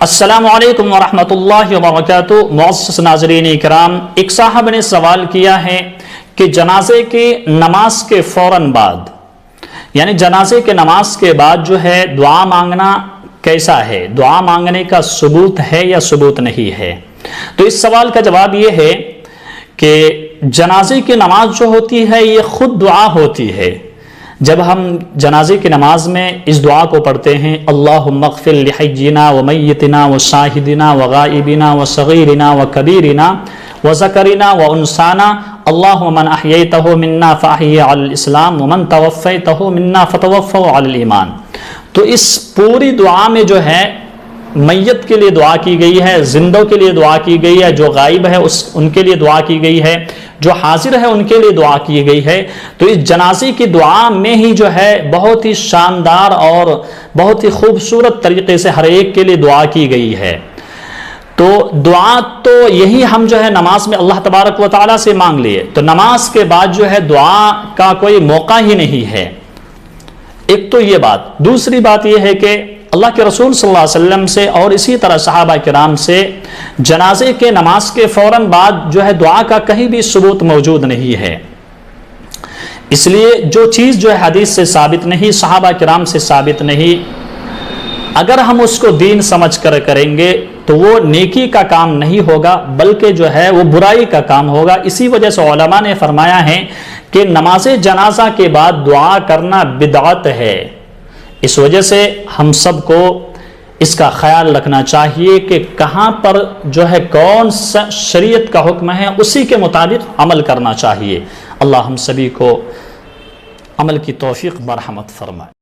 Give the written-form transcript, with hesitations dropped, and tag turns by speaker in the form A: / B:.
A: السلام علیکم ورحمۃ اللہ وبرکاتہ۔ معزز ناظرین کرام، ایک صاحب نے سوال کیا ہے کہ جنازے کی نماز کے فوراً بعد، یعنی جنازے کے نماز کے بعد جو ہے دعا مانگنا کیسا ہے؟ دعا مانگنے کا ثبوت ہے یا ثبوت نہیں ہے؟ تو اس سوال کا جواب یہ ہے کہ جنازے کی نماز جو ہوتی ہے یہ خود دعا ہوتی ہے۔ جب ہم جنازے کی نماز میں اس دعا کو پڑھتے ہیں، اللہم اغفر لحینا ومیتنا وشاہدنا وغائبنا وصغیرنا وکبیرنا وذکرنا وانثانا، اللہم من احییتہ منا فاحیہ علی الاسلام ومن توفیتہ منا فتوفہ علی الایمان۔ تو اس پوری دعا میں جو ہے میت کے لیے دعا کی گئی ہے، زندوں کے لیے دعا کی گئی ہے، جو غائب ہے ان کے لیے دعا کی گئی ہے، جو حاضر ہے ان کے لیے دعا کی گئی ہے۔ تو اس جنازے کی دعا میں ہی جو ہے بہت ہی شاندار اور بہت ہی خوبصورت طریقے سے ہر ایک کے لیے دعا کی گئی ہے۔ تو دعا تو یہی ہم جو ہے نماز میں اللہ تبارک و تعالیٰ سے مانگ لیے، تو نماز کے بعد جو ہے دعا کا کوئی موقع ہی نہیں ہے۔ ایک تو یہ بات، دوسری بات یہ ہے کہ اللہ کے رسول صلی اللہ علیہ وسلم سے اور اسی طرح صحابہ کرام سے جنازے کے نماز کے فوراً بعد جو ہے دعا کا کہیں بھی ثبوت موجود نہیں ہے۔ اس لیے جو چیز جو ہے حدیث سے ثابت نہیں، صحابہ کرام سے ثابت نہیں، اگر ہم اس کو دین سمجھ کر کریں گے تو وہ نیکی کا کام نہیں ہوگا، بلکہ جو ہے وہ برائی کا کام ہوگا۔ اسی وجہ سے علماء نے فرمایا ہے کہ نماز جنازہ کے بعد دعا کرنا بدعت ہے۔ اس وجہ سے ہم سب کو اس کا خیال رکھنا چاہیے کہ کہاں پر جو ہے کون سا شریعت کا حکم ہے اسی کے مطابق عمل کرنا چاہیے۔ اللہ ہم سبھی کو عمل کی توفیق برحمت فرمائے۔